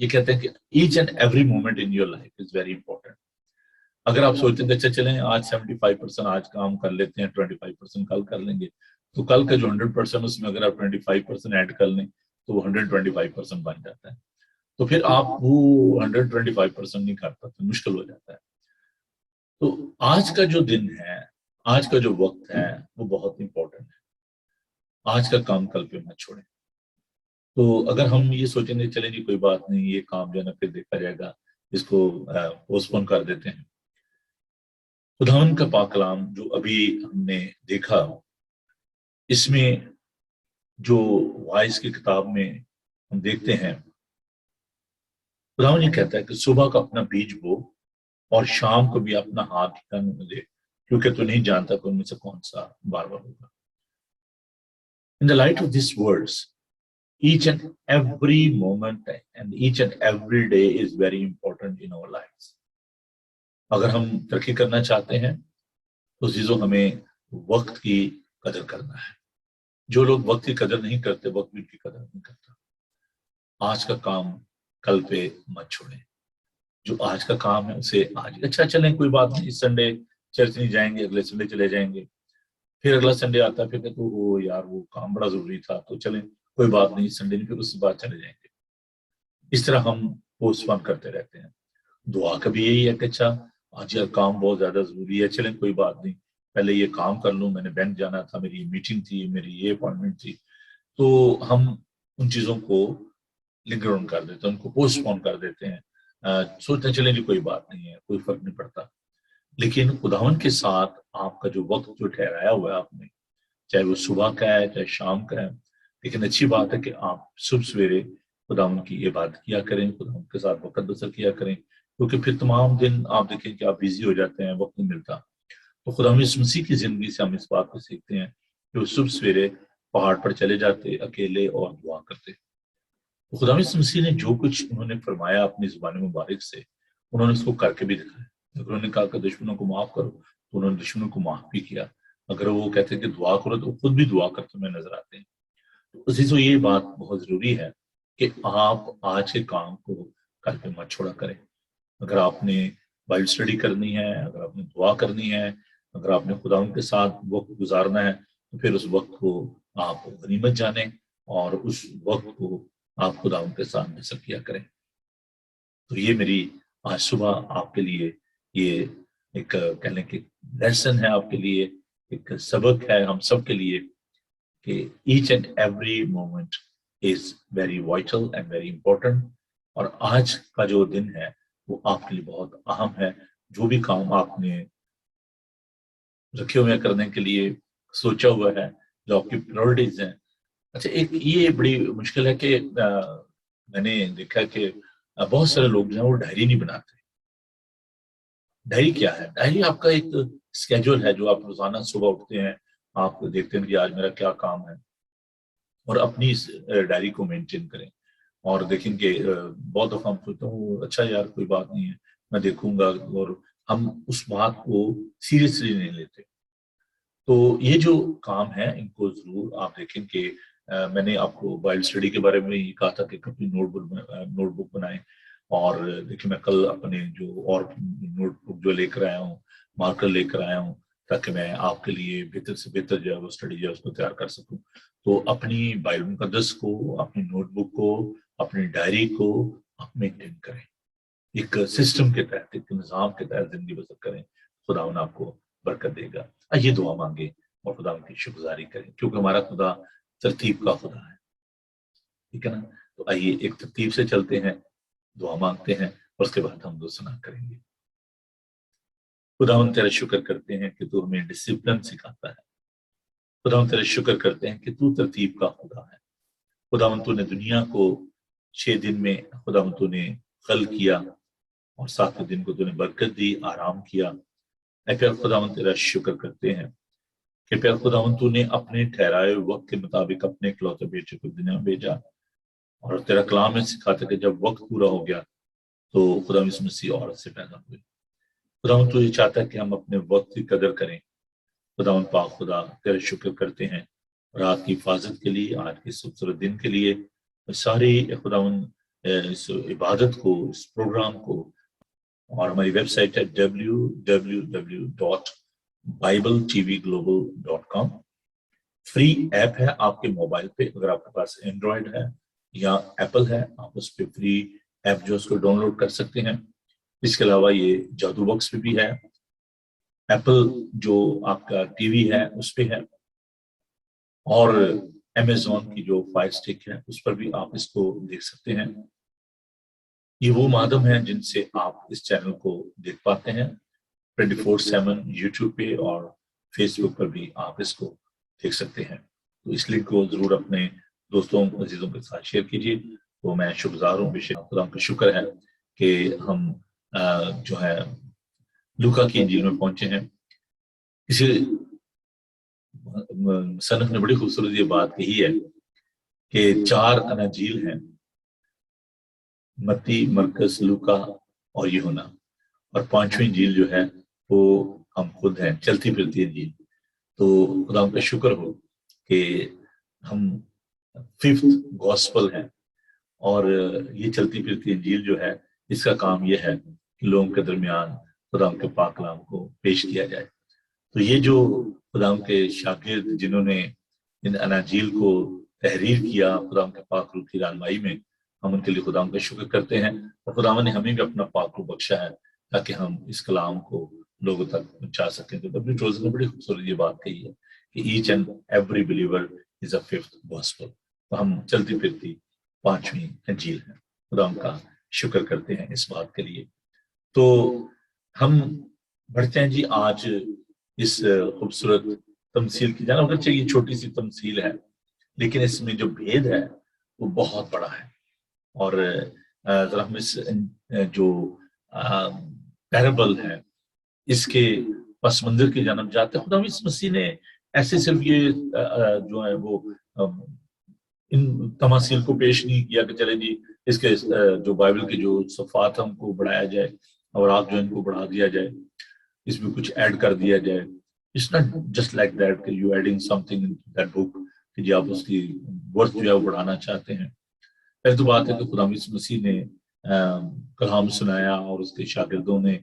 یہ کہتے ہیں کہ each and every moment in your life is very important. اگر آپ سوچتے ہیں کہ اچھا چلیں آج 75% آج کام کر لیتے ہیں 25% کل کر لیں گے, تو کل کا جو 100% اس میں اگر آپ 25% ایڈ کر لیں تو وہ 125% بن جاتا ہے. تو پھر آپ وہ 125% نہیں کر پاتے, مشکل ہو جاتا ہے. تو آج کا جو دن ہے, آج کا جو وقت ہے وہ بہت امپورٹنٹ ہے. آج کا کام کل پہ مت چھوڑیں. تو اگر ہم یہ سوچیں گے چلیں جی کوئی بات نہیں, یہ کام جو ہے نا پھر دیکھا جائے گا, اس کو پوسٹ پون کر دیتے ہیں. خداوند کا پاک کلام جو ابھی ہم نے دیکھا, اس میں جو وائس کی کتاب میں ہم دیکھتے ہیں, خداوند یہ کہتا ہے کہ صبح کا اپنا بیج بو اور شام کو بھی اپنا ہاتھ ہٹانے نہ دے, کیونکہ تو نہیں جانتا کہ ان میں سے کون سا بار بار ہوگا. In the light of these words, each and every moment and each and every day is very important in our lives. اگر ہم ترقی کرنا چاہتے ہیں تو عزیزو ہمیں وقت کی قدر کرنا ہے. جو لوگ وقت کی قدر نہیں کرتے, وقت بھی ان کی قدر نہیں کرتا. آج کا کام کل پہ مت چھوڑیں. جو آج کا کام ہے اسے آج, اچھا چلیں کوئی بات نہیں, اس سنڈے چرچ نہیں جائیں گے, اگلے سنڈے چلے جائیں گے. پھر اگلا سنڈے آتا ہے, پھر کہتے وہ یار وہ کام بڑا ضروری تھا, تو چلیں کوئی بات نہیں, سنڈے نہیں, پھر اس کے بعد چلے جائیں گے. اس طرح ہم پوسٹ پون کرتے رہتے ہیں. دعا کا بھی یہی ہے کہ اچھا آج یار کام بہت زیادہ ضروری ہے, چلیں کوئی بات نہیں, پہلے یہ کام کر لوں, میں نے بینک جانا تھا, میری میٹنگ تھی, میری یہ اپوائنٹمنٹ تھی. تو ہم ان چیزوں کو لنگر آن کر دیتے ہیں, ان کو پوسٹ پون کر دیتے ہیں, سوچتے ہیں چلیں جی کوئی بات نہیں ہے, کوئی فرق نہیں پڑتا. لیکن خداوند کے ساتھ آپ کا جو وقت جو ٹھہرایا ہوا ہے آپ نے, چاہے وہ صبح کا ہے چاہے شام کا ہے, لیکن اچھی بات ہے کہ آپ صبح سویرے خداوند کی عبادت کیا کریں, خداوند کے ساتھ وقت بسر کیا کریں, کیونکہ پھر تمام دن آپ دیکھیں کہ آپ بیزی ہو جاتے ہیں, وقت نہیں ملتا. تو خداوند یسوع مسیح کی زندگی سے ہم اس بات کو سیکھتے ہیں کہ وہ صبح سویرے پہاڑ پر چلے جاتے اکیلے اور دعا کرتے. تو خداوند یسوع مسیح نے جو کچھ انہوں نے فرمایا اپنی زبان مبارک سے, انہوں نے اس کو کر کے بھی دکھایا. اگر انہوں نے کہا کہ دشمنوں کو معاف کرو تو انہوں نے دشمنوں کو معاف بھی کیا. اگر وہ کہتے ہیں کہ دعا کرو تو خود بھی دعا کرتے ہوئے نظر آتے ہیں. تو عزیزو یہ بات بہت ضروری ہے کہ آپ آج کے کام کو کل پہ مت چھوڑا کریں. اگر آپ نے بائبل اسٹڈی کرنی ہے, اگر آپ نے دعا کرنی ہے, اگر آپ نے خداوند کے ساتھ وقت گزارنا ہے, تو پھر اس وقت کو آپ غنیمت جانیں اور اس وقت کو آپ خداوند کے ساتھ نصر کیا کریں. تو یہ میری آج صبح آپ کے لیے یہ ایک کہہ لیں کہ لیسن ہے, آپ کے لیے ایک سبق ہے ہم سب کے لیے, کہ each and every moment is very vital and very important. اور آج کا جو دن ہے وہ آپ کے لیے بہت اہم ہے. جو بھی کام آپ نے رکھے ہوئے کرنے کے لیے سوچا ہوا ہے, جو آپ کی پرائورٹیز ہیں. اچھا ایک یہ بڑی مشکل ہے کہ میں نے دیکھا کہ بہت سارے لوگ جو ہیں وہ ڈائری نہیں بناتے. ڈائری کیا ہے؟ ڈائری آپ کا ایک اسکیجول ہے جو آپ روزانہ صبح اٹھتے ہیں, آپ دیکھتے ہیں کہ آج میرا کیا کام ہے, اور اپنی اس ڈائری کو مینٹین کریں. اور دیکھیں کہ بہت دفعہ ہم سوچتے ہیں اچھا یار کوئی بات نہیں ہے, میں دیکھوں گا, اور ہم اس بات کو سیریسلی نہیں لیتے. تو یہ جو کام ہے ان کو ضرور آپ دیکھیں کہ میں نے آپ کو بائبل اسٹڈی کے بارے میں یہ کہا تھا کہ اپنی نوٹ بک بنائیں. اور دیکھیں میں کل اپنے جو اور نوٹ بک جو لے کر آیا ہوں, مارکر لے کر آیا ہوں, تاکہ میں آپ کے لیے بہتر سے بہتر جو ہے وہ اسٹڈی جو ہے اس کو تیار کر سکوں. تو اپنی بائبل مقدس کو, اپنی نوٹ بک کو, اپنی ڈائری کو آپ مینٹین کریں, ایک سسٹم کے تحت, ایک نظام کے تحت زندگی بسر کریں. خداوند آپ کو برکت دے گا. آئیے دعا مانگیں اور خداوند کی شکرگزاری کریں, کیونکہ ہمارا خدا ترتیب کا خدا ہے, ٹھیک ہے نا. تو آئیے ایک ترتیب سے چلتے ہیں, دعا مانگتے ہیں, اور اس کے بعد ہم دو سنا کریں گے. خداوند تیرا شکر کرتے ہیں کہ تو ہمیں ڈسپلن سکھاتا ہے. خداوند تیرا شکر کرتے ہیں کہ تو ترتیب کا خدا ہے. خداوند تو نے دنیا کو 6 دن میں خداوند تو نے خلق کیا, اور 7ویں دن کو تو نے برکت دی, آرام کیا. اے پیار خداوند تیرا شکر کرتے ہیں کہ پیار خداوند تو نے اپنے ٹھہرائے وقت کے مطابق اپنے اکلوتے بیٹے کو دنیا میں بھیجا. اور تیرا کلام میں سکھاتا کہ جب وقت پورا ہو گیا تو خدا یسوع مسیح عورت سے پیدا ہوئے. خداوند تو یہ چاہتا ہے کہ ہم اپنے وقت کی قدر کریں. خداوند پاک خدا تیرا شکر کرتے ہیں رات کی حفاظت کے لیے, آج کے خوبصورت دن کے لیے. ساری خداوند اس عبادت کو، اس پروگرام کو، اور ہماری ویب سائٹ ہے www.bibletvglobal.com. فری ایپ ہے آپ کے موبائل پہ، اگر آپ کے پاس اینڈرائڈ ہے یا ایپل ہے آپ اس پہ فری ایپ جو اس کو ڈاؤن لوڈ کر سکتے ہیں. اس کے علاوہ یہ جادو باکس پہ بھی ہے، ایپل جو آپ کا ٹی وی ہے اس پہ ہے، اور امیزون کی جو فائر اسٹک ہے اس پر بھی آپ اس کو دیکھ سکتے ہیں. یہ وہ مادھم ہیں جن سے آپ اس چینل کو دیکھ پاتے ہیں 24/7 یوٹیوب پہ، اور فیس بک پر بھی آپ اس کو دیکھ سکتے ہیں. تو اس لنک کو ضرور اپنے دوستوں عزیزوں کے ساتھ شیئر کیجیے. تو میں شکرگزار ہوں، بے شک خدا کا شکر ہے کہ ہم جو ہے لوکا کی انجیل میں پہنچے ہیں. کسی مصنف نے بڑی خوبصورت یہ بات کہی ہے کہ 4 اناجیل ہیں، متی، مرکز، لوکا اور یوحنا، اور 5ویں انجیل جو ہے وہ ہم خود ہیں، چلتی پھرتی انجیل. تو خدا کا شکر ہو کہ ہم 5th گاسپل ہیں، اور یہ چلتی پھرتی انجیل جو ہے اس کا کام یہ ہے کہ لوگوں کے درمیان خدا کے پاک کلام کو پیش کیا جائے. تو یہ جو خدا کے شاگرد جنہوں نے ان اناجیل کو تحریر کیا خدا کے پاک روح کی رہنمائی میں، ہم ان کے لیے خدا کا شکر کرتے ہیں. اور خدا نے ہمیں بھی اپنا پاک روح بخشا ہے تاکہ ہم اس کلام کو لوگوں تک پہنچا سکیں. تو ڈبلیو نے بڑی خوبصورت یہ بات کہی ہے کہ each and every believer is a 5th gospel. تو ہم چلتی پھرتی 5ویں انجیل ہیں. خدا کا شکر کرتے ہیں اس بات کے لیے. تو ہم بڑھتے ہیں جی آج اس خوبصورت تمثیل کی جانب. اگرچہ یہ چھوٹی سی تمثیل ہے لیکن اس میں جو بھید ہے وہ بہت بڑا ہے. اور ذرا ہم اس جو پیرابل ہے اس کے پس منظر کی جانب جاتے ہیں. خدا اس مسیح نے ایسے صرف یہ جو ہے وہ ان تماثیل کو پیش نہیں کیا کہ چلے جی اس کے جو بائبل کے جو صفحات ہم کو بڑھایا جائے اور آپ جو ان کو بڑھا دیا جائے، اس میں کچھ ایڈ کر دیا جائے. It's not just like that کہ you adding something in that book کہ جی آپ اس کی ورث جو ہے وہ بڑھانا چاہتے ہیں. پہلی تو بات ہے کہ خدا یسوع مسیح نے کلام سنایا اور اس کے شاگردوں نے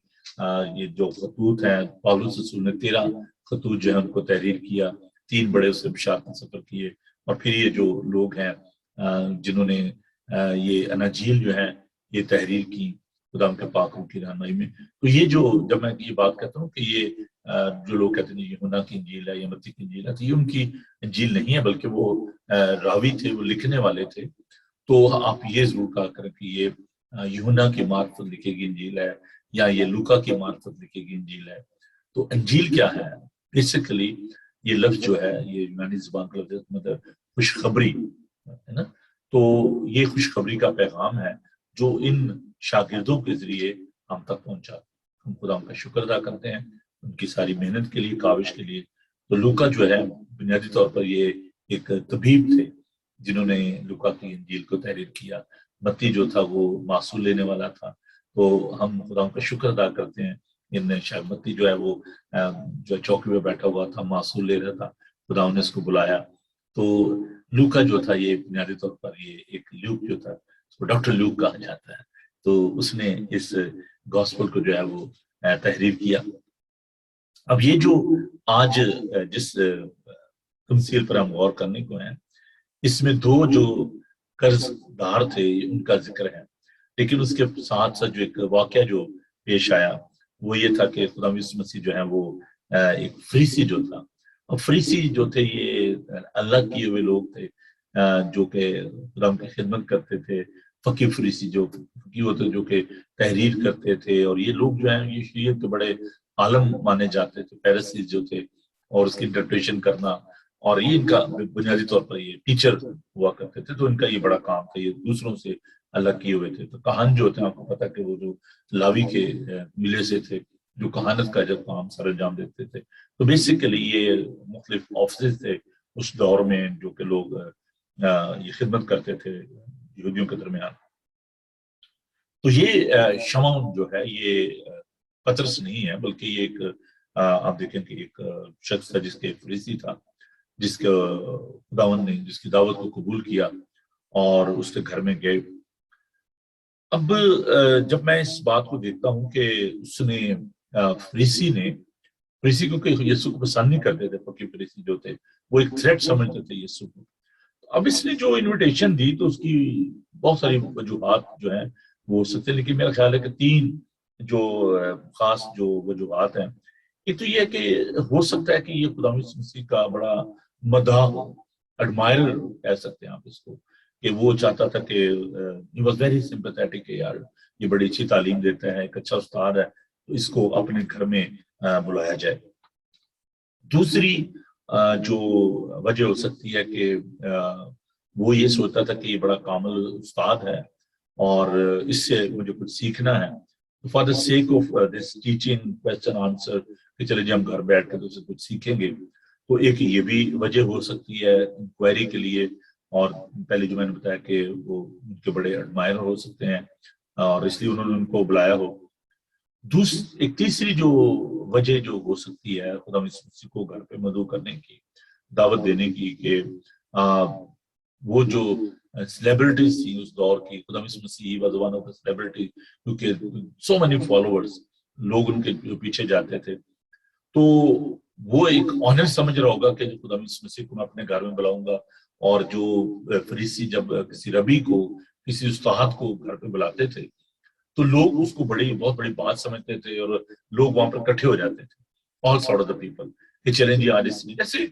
یہ جو خطوط ہیں، پالوس رسول نے 13 خطوط جو ہے ان کو تحریر کیا، 3 بڑے اس سے بشارت سفر کیے، اور پھر یہ جو لوگ ہیں جنہوں نے یہ اناجیل جو ہے یہ تحریر کی خدا کے پاک روح کی رہنمائی میں. تو یہ جو جب میں یہ بات کہتا ہوں کہ یہ جو لوگ کہتے ہیں یوحنا کی انجیل ہے یا متی کی انجیل ہے، تو یہ ان کی انجیل نہیں ہے بلکہ وہ راوی تھے، وہ لکھنے والے تھے. تو آپ یہ ضرور کہا کریں کہ یہ یوحنا کی معرفت لکھے گی انجیل ہے یا یہ لوکا کی معرفت لکھے گی انجیل ہے. تو انجیل کیا ہے؟ بیسیکلی یہ لفظ جو ہے یہ یونانی زبان کا لفظ مطلب خوشخبری ہے نا. تو یہ خوشخبری کا پیغام ہے جو ان شاگردوں کے ذریعے ہم تک پہنچا. ہم خدا کا شکر ادا کرتے ہیں ان کی ساری محنت کے لیے، کاوش کے لیے. تو لوکا جو ہے بنیادی طور پر یہ ایک طبیب تھے جنہوں نے لوکا کی انجیل کو تحریر کیا. متی جو تھا وہ معصول لینے والا تھا. تو ہم خدا کا شکر ادا کرتے ہیں ان متی جو ہے وہ جو چوکی پہ بیٹھا ہوا تھا، معصول لے رہا تھا، خدا نے اس کو بلایا. تو لوکا جو تھا یہ بنیادی طور پر یہ ایک لوک جو تھا اس کو ڈاکٹر لوک کہا جاتا ہے. تو اس نے اس گاسپل کو جو ہے وہ تحریر کیا. اب یہ جو آج جس تمثیل پر ہم غور کرنے کو ہیں، اس میں 2 جو قرض دار تھے ان کا ذکر ہے، لیکن اس کے ساتھ ساتھ جو ایک واقعہ جو پیش آیا وہ یہ تھا کہ خدا یسوع مسیح جو ہے وہ ایک فریسی جو تھا. اور فریسی جو تھے یہ اللہ کیے ہوئے لوگ تھے جو کہ خدا کی خدمت کرتے تھے. فقی فریسی جو فقی ہوتے جو کہ تحریر کرتے تھے، اور یہ لوگ جو ہیں یہ شریعت کے بڑے عالم مانے جاتے تھے. پیرسیز جو تھے اور اس کی انٹرپریشن کرنا، اور یہ ان کا بنیادی طور پر یہ ٹیچر ہوا کرتے تھے. تو ان کا یہ بڑا کام تھا، یہ دوسروں سے الگ کیے ہوئے تھے. تو کہان جو ہوتے ہیں آپ کو پتا کہ وہ جو لاوی کے ملے سے تھے جو کہانت کا جب کام سر انجام دیتے تھے. تو بیسیکلی یہ مختلف آفسز تھے اس دور میں جو کہ لوگ یہ خدمت کرتے تھے یہودیوں کے درمیان. تو یہ شمعون جو ہے یہ پطرس نہیں ہے بلکہ یہ ایک آپ دیکھیں کہ ایک شخص تھا جس کے فریسی تھا، جس کے خداوند نے جس کی دعوت کو قبول کیا اور اس کے گھر میں گئے. اب جب میں اس بات کو دیکھتا ہوں کہ اس نے فریسی کیونکہ یسوع کو پسند نہیں کرتے تھے، پکی فریسی جو تھے وہ ایک تھریٹ سمجھتے تھے یسوع کو. اب اس نے جو انویٹیشن دی تو اس کی بہت ساری وجوہات جو ہیں وہ ہو سکتے ہیں، لیکن میرا خیال ہے کہ 3 جو خاص جو وجوہات ہیں. ایک تو یہ ہے کہ ہو سکتا ہے کہ یہ خدا مسیح کا بڑا مداح ہو، ایڈمائرر کہہ سکتے ہیں آپ اس کو، کہ وہ چاہتا تھا کہ ہی واز ویری سمپیتھیٹک کہ یار یہ بڑی اچھی تعلیم دیتا ہے، ایک اچھا استاد ہے، تو اس کو اپنے گھر میں بلایا جائے. دوسری جو وجہ ہو سکتی ہے کہ وہ یہ سوچتا تھا کہ یہ بڑا کامل استاد ہے اور اس سے مجھے کچھ سیکھنا ہے. For the sake of this teaching question answer کہ چلے جی ہم گھر بیٹھ کے تو اسے کچھ سیکھیں گے. تو ایک یہ بھی وجہ ہو سکتی ہے انکوائری کے لیے، اور پہلے جو میں نے بتایا کہ وہ ان کے بڑے ایڈمائر ہو سکتے ہیں اور اس لیے انہوں نے ان کو بلایا ہو. ایک تیسری جو وجہ جو ہو سکتی ہے خدا مسیح کو گھر پہ مدعو کرنے کی، دعوت دینے کی، کہ وہ جو سیلیبریٹیز تھی اس دور کی، خدا مسیح واز ون آف سیلیبریٹی، کیونکہ سو مینی فالوورز، لوگ ان کے پیچھے جاتے تھے. تو وہ ایک آنر سمجھ رہا ہوگا کہ جو خدا مسیح کو میں اپنے گھر میں بلاؤں گا. اور جو فریسی جب کسی ربی کو، کسی استاد کو گھر پہ بلاتے تھے تو لوگ اس کو بہت بڑی بات سمجھتے تھے اور لوگ وہاں پر اکٹھے ہو جاتے تھے، all sort of the people, کہ چلیں جی آج اس لیے. جیسے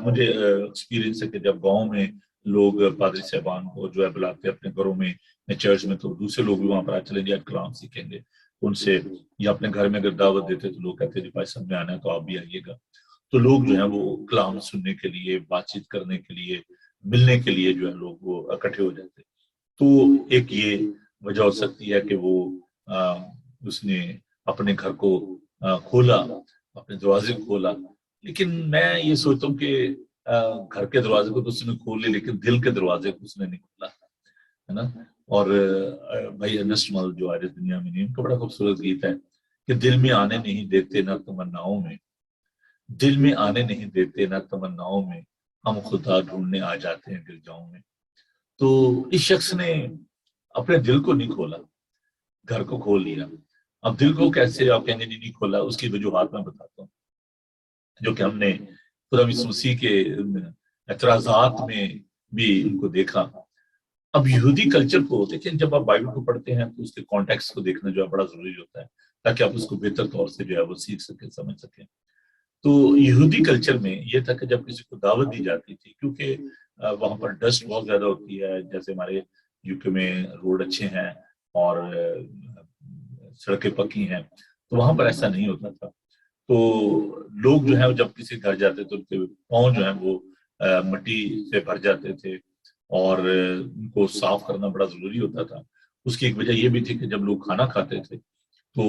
مجھے ایکسپیرینس ہے کہ جب گاؤں میں لوگ پادری صاحبان کو جو ہے بلاتے اپنے گھروں میں چرچ میں، تو دوسرے لوگ بھی وہاں پر آ چلیں جی آج کلام سیکھیں گے ان سے، یا اپنے گھر میں اگر دعوت دیتے تو لوگ کہتے جی بھائی صاحب میں آنا ہے تو آپ بھی آئیے گا. تو لوگ جو ہیں وہ کلام سننے کے لیے، بات چیت کرنے کے لیے، ملنے کے لیے جو ہے لوگ وہ اکٹھے ہو جاتے. تو ایک یہ وجہ ہو سکتی ہے کہ وہ اس نے اپنے گھر کو کھولا، اپنے دروازے کو کھولا. لیکن میں یہ سوچتا ہوں کہ گھر کے دروازے کو تو اس نے کھول لی، لیکن دل کے دروازے کو اس نے نہیں کھولا، ہے نا. اور بھائی ارنسٹ مل جو آج دنیا میں نہیں، ان کا بڑا خوبصورت گیت ہے کہ دل میں آنے نہیں دیتے نہ تمناؤں میں، دل میں آنے نہیں دیتے نہ تمناؤں میں، ہم خدا ڈھونڈنے آ جاتے ہیں گرجاؤں میں. تو اس شخص نے اپنے دل کو نہیں کھولا، گھر کو کھول لیا. اب دل کو کیسے آپ کہیں گے نہیں کھولا، اس کی وجوہات میں بتاتا ہوں جو کہ ہم نے خدا مسیح کے اعتراضات میں بھی ان کو دیکھا. اب یہودی کلچر کو دیکھیں، جب آپ بائبل کو پڑھتے ہیں تو اس کے کانٹیکس کو دیکھنا جو ہے بڑا ضروری ہوتا ہے، تاکہ آپ اس کو بہتر طور سے جو ہے وہ سیکھ سکیں، سمجھ سکیں. تو یہودی کلچر میں یہ تھا کہ جب کسی کو دعوت دی جاتی تھی، کیونکہ وہاں پر ڈسٹ بہت زیادہ ہوتی ہے، جیسے ہمارے یوکے میں روڈ اچھے ہیں اور سڑکیں پکی ہیں، تو وہاں پر ایسا نہیں ہوتا تھا. تو لوگ جو ہے جب کسی گھر جاتے تو ان کے پاؤں جو ہیں وہ مٹی سے بھر جاتے تھے اور ان کو صاف کرنا بڑا ضروری ہوتا تھا. اس کی ایک وجہ یہ بھی تھی کہ جب لوگ کھانا کھاتے تھے تو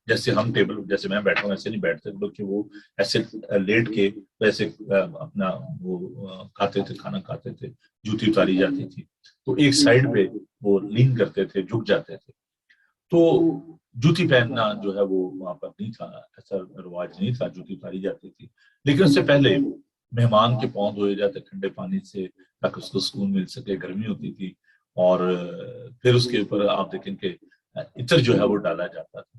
جیسے ہم ٹیبل جیسے میں بیٹھا ہوں ایسے نہیں بیٹھتے لوگ، کہ وہ ایسے لیٹ کے ویسے اپنا وہ کھاتے تھے، کھانا کھاتے تھے، جوتی اتاری جاتی تھی تو ایک سائڈ پہ وہ لین کرتے تھے، جھک جاتے تھے. تو جوتی پہننا جو ہے وہ وہاں پر نہیں تھا، ایسا رواج نہیں تھا، جوتی اتاری جاتی تھی. لیکن اس سے پہلے مہمان کے پاؤں دھوئے جاتے ٹھنڈے پانی سے تاکہ اس کو سکون مل سکے، گرمی ہوتی تھی. اور پھر اس کے اوپر آپ دیکھیں کہ عطر جو ہے وہ ڈالا جاتا تھا،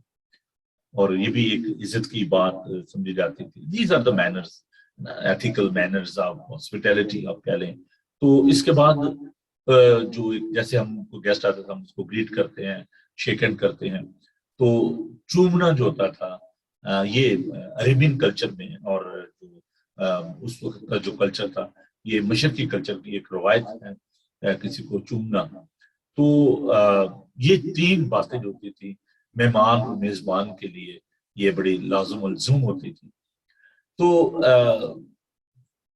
اور یہ بھی ایک عزت کی بات سمجھی جاتی تھی. These are the manners, ethical manners of hospitality آپ کہہ لیں. تو اس کے بعد جو جیسے ہم کو گیسٹ آتا تھا ہم اس کو گریٹ کرتے ہیں، شیک ہینڈ کرتے ہیں. تو چومنا جو ہوتا تھا یہ عربین کلچر میں، اور اس وقت کا جو کلچر تھا یہ مشرقی کلچر کی ایک روایت ہے کسی کو چومنا. تو یہ 3 باتیں جو ہوتی تھی مہمان اور میزبان کے لیے یہ بڑی لازم الزوم ہوتی تھی. تو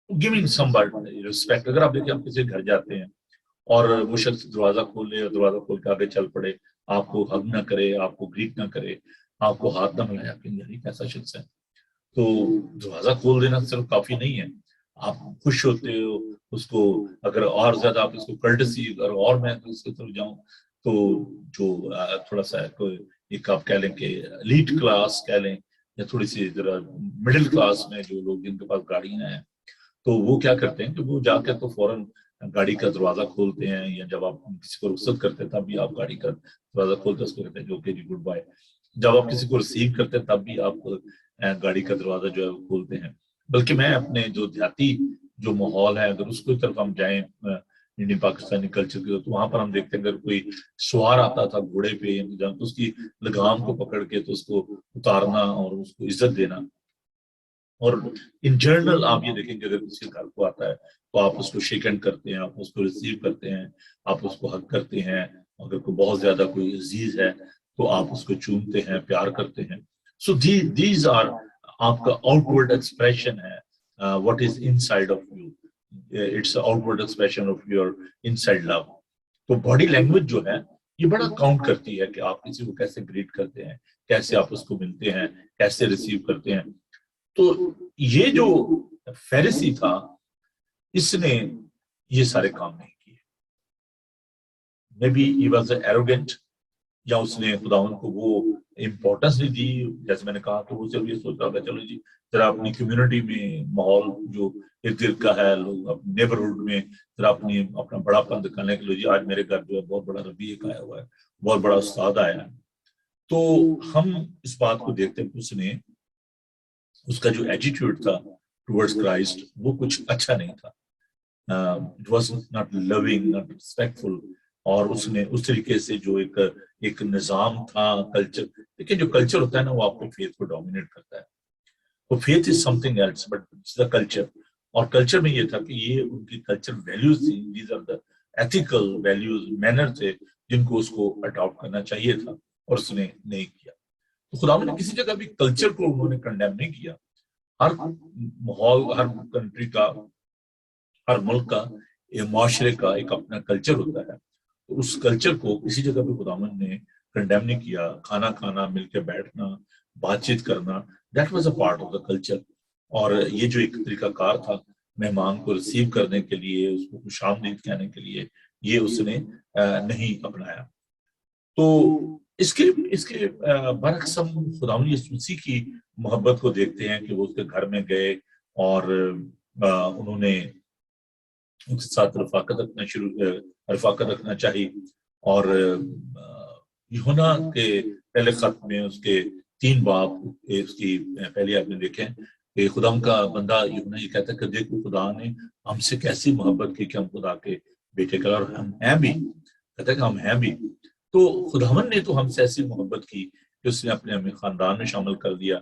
گیونگ سم ریسپیکٹ، اگر آپ دیکھیں آپ کسی گھر جاتے ہیں اور وہ شخص دروازہ کھول لے اور دروازہ کھول کے آگے چل پڑے، آپ کو حگ نہ کرے، آپ کو گریٹ نہ کرے، آپ کو ہاتھ نہ ملائے، آپ یعنی کیسا شخص ہے. تو دروازہ کھول دینا صرف کافی نہیں ہے، آپ خوش ہوتے ہو اس کو، اگر اور زیادہ آپ اس کو کرٹسی، اگر اور میں اس کی طرف جاؤں تو جو تھوڑا سا ایک آپ کہہ لیں کہ ایلیٹ کلاس کہہ لیں، یا تھوڑی سی ذرا مڈل کلاس میں جو لوگ جن کے پاس گاڑیاں ہیں، تو وہ کیا کرتے ہیں کہ وہ جا کے تو فوراً گاڑی کا دروازہ کھولتے ہیں یا جب آپ کسی کو رخصت کرتے ہیں تب بھی آپ گاڑی کا دروازہ کھولتے ہیں، اس کو کہتے ہیں جو کہ جی گڈ بائے. جب آپ کسی کو ریسیو کرتے ہیں تب بھی آپ گاڑی کا دروازہ جو ہے وہ کھولتے ہیں. بلکہ میں اپنے جو دیہاتی جو ماحول ہے اگر اس کی طرف ہم جائیں انڈین پاکستانی کلچر کی، تو وہاں پر ہم دیکھتے ہیں اگر کوئی سوار آتا تھا گھوڑے پہ تو اس کی لگام کو پکڑ کے تو اس کو اتارنا اور اس کو عزت دینا. اور ان جنرل آپ یہ دیکھیں کہ اگر کسی گھر کو آتا ہے تو آپ اس کو شیک ہینڈ کرتے ہیں، آپ اس کو ریسیو کرتے ہیں، آپ اس کو حگ کرتے ہیں. اگر کوئی بہت زیادہ کوئی عزیز ہے تو آپ اس کو چومتے ہیں، پیار کرتے ہیں. سو دیز آر آپ کا آؤٹ ورڈ ایکسپریشن ہے what is inside of you. It's outward expression of your inside love. تو باڈی لینگویج جو ہے یہ بڑا کاؤنٹ کرتی ہے کہ آپ کسی کو کیسے گریٹ کرتے ہیں، کیسے آپ اس کو ملتے ہیں، کیسے ریسیو کرتے ہیں. تو یہ جو فیریسی تھا اس نے یہ سارے کام نہیں کیے. Maybe he was arrogant, یا اس نے خداوند کو وہ امپورٹنس نہیں دی. جیسے میں نے کہا کہ وہ صرف یہ سوچ رہا تھا چلو جی ذرا اپنی کمیونٹی میں ماحول جو ارد گرد کا ہے، لوگ نیبرہڈ میں ذرا اپنا بڑا پن دکھانے کے لیے جی آج میرے گھر جو ہے بہت بڑا ربی ایک آیا ہوا ہے، بہت بڑا استاد آیا ہے. تو ہم اس بات کو دیکھتے ہیں کہ اس نے اس کا جو ایٹیٹیوڈ تھا ٹورڈز کرائسٹ وہ کچھ اچھا نہیں تھا. It was not loving, not respectful. اور اس نے اس طریقے سے جو ایک نظام تھا کلچر. لیکن جو کلچر ہوتا ہے نا وہ آپ کے فیتھ کو ڈومینیٹ کرتا ہے. تو faith is something else but it's the culture. اور کلچر میں یہ تھا کہ یہ ان کی کلچر ویلیوز تھی. These are the ethical values, manner تھے جن کو اس کو اڈاپٹ کرنا چاہیے تھا اور اس نے نہیں کیا. تو خدا نے کسی جگہ بھی کلچر کو انہوں نے کنڈیم نہیں کیا. ہر ماحول، ہر کنٹری کا، ہر ملک کا، معاشرے کا ایک اپنا کلچر ہوتا ہے. تو اس کلچر کو کسی جگہ بھی خداوند نے کنڈیم نہیں کیا. کھانا کھانا، مل کے بیٹھنا، بات چیت کرنا، that was a part of the culture. اور یہ جو ایک طریقہ کار تھا مہمان کو ریسیو کرنے کے لیے، اس کو خوش آمدید کہنے کے لیے، یہ اس نے نہیں اپنایا. تو اس کے برعکس ہم خداوند یسوع مسیح کی محبت کو دیکھتے ہیں کہ وہ اس کے گھر میں گئے اور انہوں نے ان کے ساتھ رفاقت رکھنا چاہیے. اور یوحنا کے پہلے خط میں اس کے 3 باب اس کی پہلی آپ نے دیکھیں کہ خدا کا بندہ یوحنا یہ کہتا ہے کہ دیکھو خدا نے ہم سے کیسی محبت کی کہ ہم خدا کے بیٹے کا، اور ہم ہیں بھی، کہتا ہے کہ ہم ہیں بھی. تو خداوند نے تو ہم سے ایسی محبت کی کہ اس نے اپنے ہمیں خاندان میں شامل کر دیا.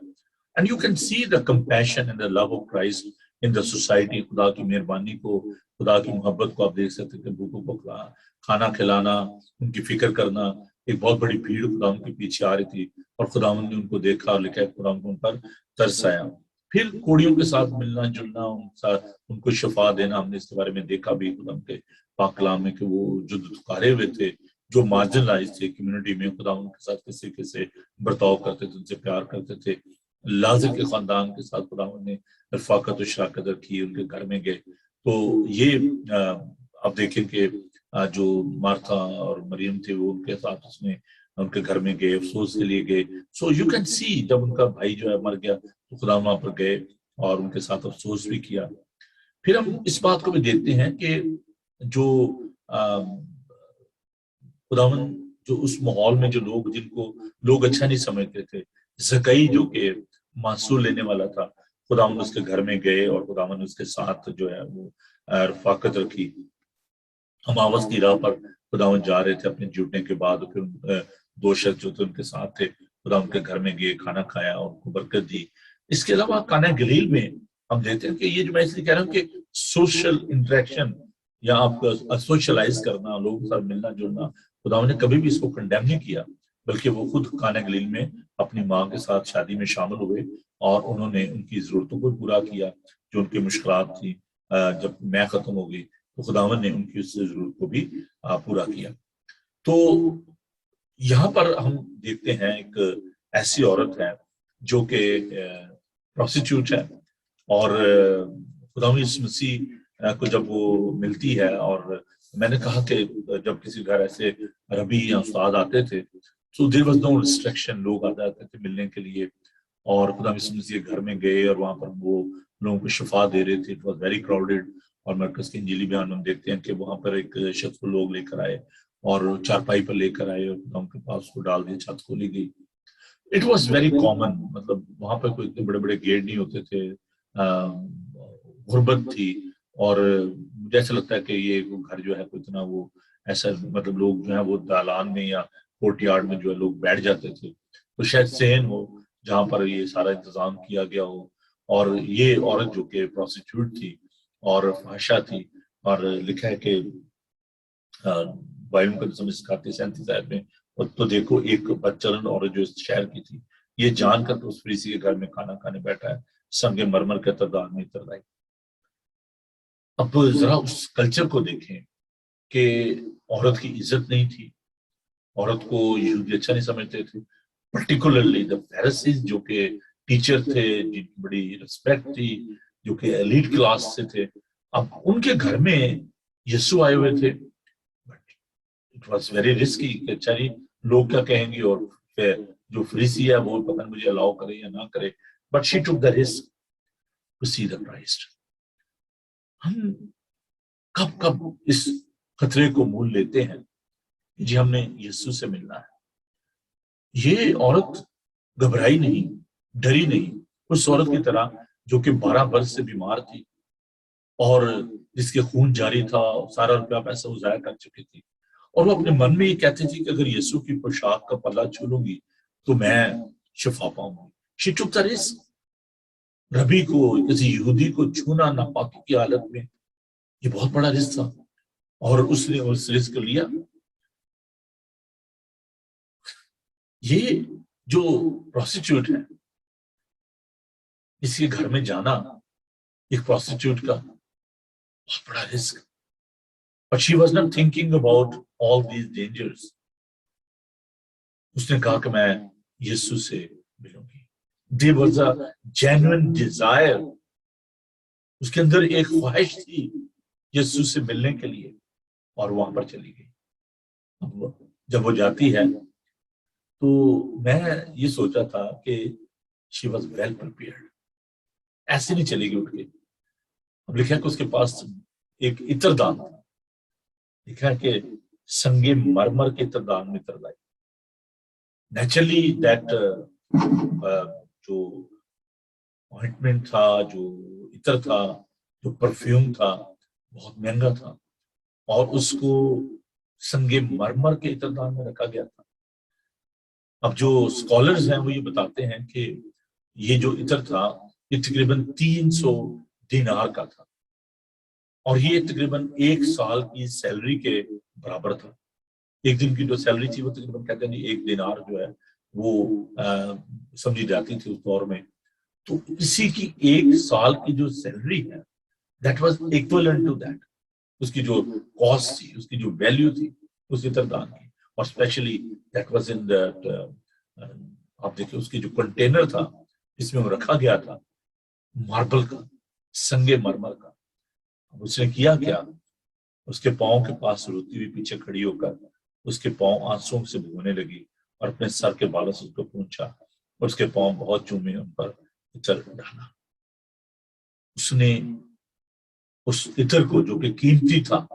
And you can see the compassion and the love of Christ in the society. خدا کی مہربانی کو، خدا کی محبت کو آپ دیکھ سکتے کہ بھوکوں کو کھانا کھلانا، ان کی فکر کرنا. ایک بہت بڑی بھیڑ خدا ان کے پیچھے آ رہی تھی اور خداوند نے ان کو دیکھا اور لکھا ہے خداوند کو ان پر ترس آیا. پھر کوڑیوں کے ساتھ ملنا جلنا، ان کو شفا دینا. ہم نے اس کے بارے میں دیکھا بھی خدا کے پاک کلام میں کہ وہ جو دھکارے ہوئے تھے، جو مارجنلائز تھے کمیونٹی میں، خدا ان کے ساتھ کس طریقے سے برتاؤ کرتے تھے، ان سے پیار کرتے تھے. لازر کے خاندان کے ساتھ خدا نے رفاقت و شراکت رکھی، ان کے گھر میں گئے. تو یہ آپ دیکھیں کہ جو مارتھا اور مریم تھے وہ ان کے ساتھ اس میں ان کے گھر میں گئے، افسوس کے لیے گئے. سو یو کین سی جب ان کا بھائی جو ہے مر گیا تو خدا وہاں پر گئے اور ان کے ساتھ افسوس بھی کیا. پھر ہم اس بات کو بھی دیکھتے ہیں کہ جو خداوند جو اس ماحول میں جو لوگ جن کو لوگ اچھا نہیں سمجھتے تھے، زکئی جو کہ معصول لینے والا تھا، خداوند اس کے گھر میں گئے اور خداوند اس کے ساتھ جو ہے وہ رفاقت رکھی. اماوس کی راہ پر خداوند جا رہے تھے اپنے جھوٹنے کے بعد، پھر 2 شخص جو تھے ان کے ساتھ تھے، خدا ان کے گھر میں گئے، کھانا کھایا اور ان کو برکت دی. اس کے علاوہ کانا گلیل میں ہم دیکھتے ہیں کہ یہ جو میں اس لیے کہہ رہا ہوں کہ سوشل انٹریکشن یا آپ کا سوشلائز کرنا، لوگوں کے ساتھ ملنا جلنا، خداوند نے کبھی بھی اس کو کنڈیم نہیں کیا، بلکہ وہ خود کانا گلیل میں اپنی ماں کے ساتھ شادی میں شامل ہوئے اور انہوں نے ان کی ضرورتوں کو پورا کیا. جو ان کی مشکلات تھی جب میں ختم ہو گئی تو خداوند نے ان کی اس ضرورت کو بھی پورا کیا. تو یہاں پر ہم دیکھتے ہیں ایک ایسی عورت ہے جو کہ پروسٹیٹیوٹ ہے، اور خداوند یسوع مسیح کو جب وہ ملتی ہے، اور میں نے کہا کہ جب کسی گھر ایسے ربی یا استاد آتے تھے تو دیر واز نو ریسٹرکشن، لوگ آتے تھے ملنے کے لیے. اور خداوند یسوع مسیح گھر میں گئے اور وہاں پر وہ لوگوں کو شفا دے رہے تھے. It was very crowded. اور مرکز کے انجیلی بیان میں ہم دیکھتے ہیں کہ وہاں پر ایک شخص کو لوگ لے کر آئے اور چارپائی پر لے کر آئے اور ان کے پاس کو ڈال دیا, چھت کھولی گئی. اٹ واز ویری کامن, مطلب وہاں پہ کوئی اتنے بڑے بڑے گیٹ نہیں ہوتے تھے, غربت تھی, اور جیسا لگتا ہے کہ یہ گھر جو ہے کوئی اتنا وہ ایسا, مطلب لوگ جو ہے وہ دالان میں یا کورٹ یارڈ میں جو ہے لوگ بیٹھ جاتے تھے, تو شاید سین ہو جہاں پر یہ سارا انتظام کیا گیا ہو. اور یہ عورت جو کہ پروسٹیٹیوٹ تھی اور فحشہ تھی, اور لکھا ہے کہ بائبل مقدس میں سکھاتے 37 آیت میں, اور تو دیکھو ایک بدچلن عورت جو اس شہر کی تھی, یہ جان کر کہ اس فریسی کے گھر میں کھانا کھانے بیٹھا ہے, سنگ مرمر کے تردان میں اتر آئی. اب ذرا اس کلچر کو دیکھیں کہ عورت کی عزت نہیں تھی, عورت کو یہودی اچھا نہیں سمجھتے تھے, پرٹیکولرلی دا فیریسیز جو کہ ٹیچر تھے, جن کی بڑی ریسپیکٹ تھی, جو کہ ایلیٹ کلاس سے تھے. اب ان کے گھر میں یسوع آئے ہوئے تھے, اٹ واز ویری رسکی کہ اچھا جی لوگ کیا کہیں گے, اور پھر جو فریسی ہے وہ پتہ نہیں مجھے الاؤ کرے یا نہ کرے, but she took the risk to see the Christ. ہم کب کب اس خطرے کو مول لیتے ہیں جی ہم نے یسوع سے ملنا ہے. یہ عورت گھبرائی نہیں, ڈری نہیں, اس عورت کی طرح جو کہ 12 برس سے بیمار تھی اور جس کے خون جاری تھا, سارا روپیہ پیسہ وہ ضائع کر چکی تھی, اور وہ اپنے من میں یہ کہتی تھی کہ اگر یسوع کی پوشاک کا پلہ چھو لوں گی تو میں شفا پاؤں گی. شی ٹک دا رسک. ربی کو, کسی یہودی کو چھونا ناپاکی کی حالت میں, یہ بہت بڑا رسک تھا, اور اس نے اس رسک کو لیا. یہ جو پروسٹیٹیوٹ ہے, اس کے گھر میں جانا ایک پروسٹیٹیوٹ کا بہت بڑا risk. But she was not thinking about all these dangers. اس نے کہا کہ میں یسوع سے ملوں گی. There was a genuine desire. اس کے اندر ایک خواہش تھی یسوع سے ملنے کے لیے, اور وہاں پر چلی گئی. اب جب وہ جاتی ہے تو میں یہ سوچا تھا کہ she was well prepared. ایسے نہیں چلے گی اٹھ کے. اب لکھا ہے کہ اس کے پاس ایک عطر دان تھا, لکھا ہے کہ سنگ مرمر کے عطر دان میں اتر لائی. نیچرلی دیٹ جو آئنٹمنٹ تھا, جو عطر تھا, جو پرفیوم تھا, بہت مہنگا تھا, اور اس کو سنگ مرمر کے عطر دان میں رکھا گیا تھا. اب جو اسکالرز ہیں وہ یہ بتاتے ہیں کہ یہ جو عطر تھا یہ تقریباً 300 دینار کا تھا, اور یہ تقریباً 1 سال کی سیلری کے برابر تھا. ایک دن کی جو سیلری تھی وہ تقریباً کہتے ہیں 1 دینار جو ہے وہ سمجھی جاتی تھی اس دور میں. تو اسی کی 1 سال کی جو سیلری ہے that was equivalent to that. اس کی جو کاسٹ تھی, اس کی جو ویلیو تھی اس عطر دان کی, اور especially that was in that, آپ دیکھیں اس کی جو کنٹینر تھا جس میں وہ رکھا گیا تھا, ماربل کا, سنگ مرمر کا. اب اس نے کیا کیا, اس کے پاؤں کے پاس روتی ہوئی پیچھے کھڑی ہو کر اس کے پاؤں آنسوں سے بھگونے لگی, اور اپنے سر کے بالوں سے اس کو پونچھا, اور اس کے پاؤں بہت چومے, ان پر عطر ڈالا. اس نے اس عطر کو جو کہ قیمتی تھا,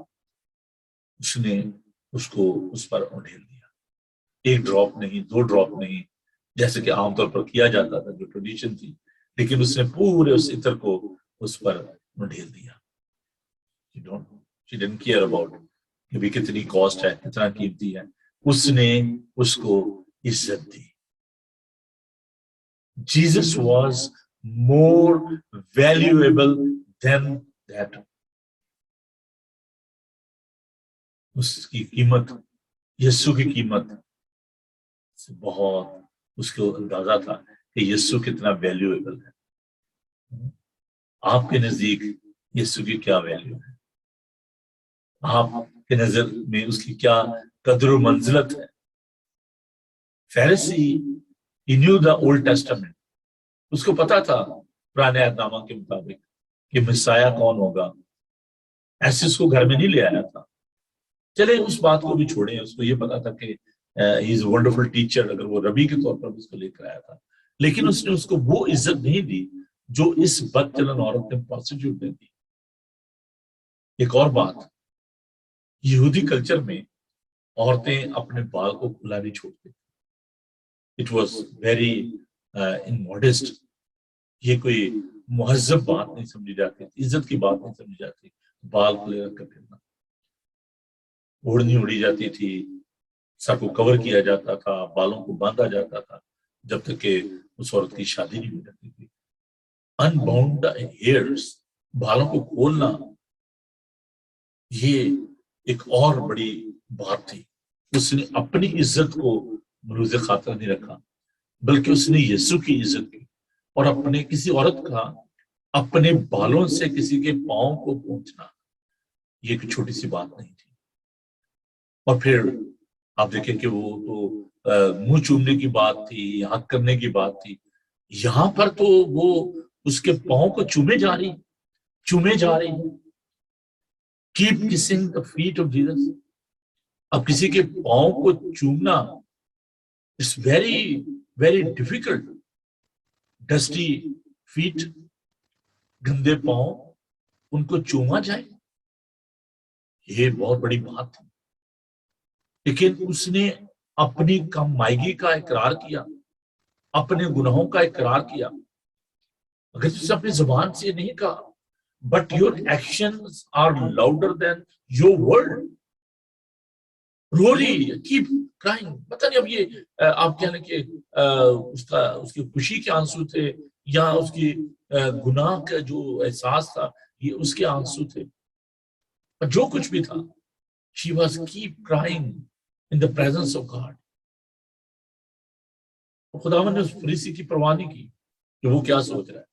اس نے اس کو اس پر اڈھیل دیا. 1 ڈراپ نہیں, 2 ڈراپ نہیں, جیسے کہ عام طور پر کیا جاتا تھا, جو ٹریڈیشن تھی, لیکن اس نے پورے اس عطر کو اس پر اڈھیل دیا. She didn't care about کہ بھی کتنی کاسٹ ہے, کتنا قیمتی ہے. اس نے اس کو عزت دی. Jesus was more valuable than that. اس کی قیمت, یسوع کی قیمت سے بہت اس کو اندازہ تھا کہ یسوع کتنا ویلیویبل ہے. آپ کے نزدیک یسوع کی کیا ویلیو ہے؟ آپ کے نظر میں اس کی کیا قدر و منزلت ہے؟ فیریسی he knew the Old Testament. اس کو پتا تھا پرانے عہد نامہ کے مطابق کہ مسیح کون ہوگا. ایسے اس کو گھر میں نہیں لے آیا تھا. چلے اس بات کو بھی چھوڑیں, اس کو یہ پتا تھا کہ he is a wonderful teacher, اگر وہ ربی کے طور پر اس کو لے کر آیا تھا, لیکن اس نے اس کو وہ عزت نہیں دی جو اس بد چلن عورت نے پروسٹیٹیوٹ نے دی. ایک اور بات، یہودی کلچر میں عورتیں اپنے بال کو کھلا نہیں چھوڑتے. It was very modest. یہ کوئی مہذب بات نہیں سمجھی جاتی تھی، عزت کی بات نہیں سمجھی جاتی بال کھلے رکھ کر پھرنا. اوڑھنی اڑی جاتی تھی، سر کو کور کیا جاتا تھا، بالوں کو باندھا جاتا تھا جب تک کہ اس عورت کی شادی نہیں ہو جاتی تھی. انباؤنڈ ہیئرس، بالوں کو کھولنا، یہ ایک اور بڑی بات تھی. اس نے اپنی عزت کو ملوز خاطر نہیں رکھا، بلکہ اس نے یسوع کی عزت کی. اور اپنے کسی عورت کا اپنے بالوں سے کسی کے پاؤں کو پہنچنا یہ ایک چھوٹی سی بات نہیں تھی. اور پھر آپ دیکھیں کہ وہ تو منہ چومنے کی بات تھی، حق کرنے کی بات تھی. یہاں پر تو وہ اس کے پاؤں کو چومے جا رہی. Keep kissing the feet of Jesus. اب کسی کے پاؤں کو چومنا it's very very difficult. Dusty feet, گندے پاؤں، ان کو چوما جائے، یہ بہت بڑی بات تھی. لیکن اس نے اپنی کم مائیگی کا اقرار کیا، اپنے گناہوں کا اقرار کیا. اگر اس نے اپنی زبان سے نہیں کہا، but your actions are louder than your word. رو رہی، کیپ کرائنگ. پتہ نہیں اب یہ آپ کہنے کہ اس کی خوشی کے آنسو تھے یا اس کی گناہ کا جو احساس تھا یہ اس کے آنسو تھے. جو کچھ بھی تھا، she was keep crying in the presence of God. خداوند نے اس فریسی کی پرواہ نہیں کی کہ وہ کیا سوچ رہا ہے.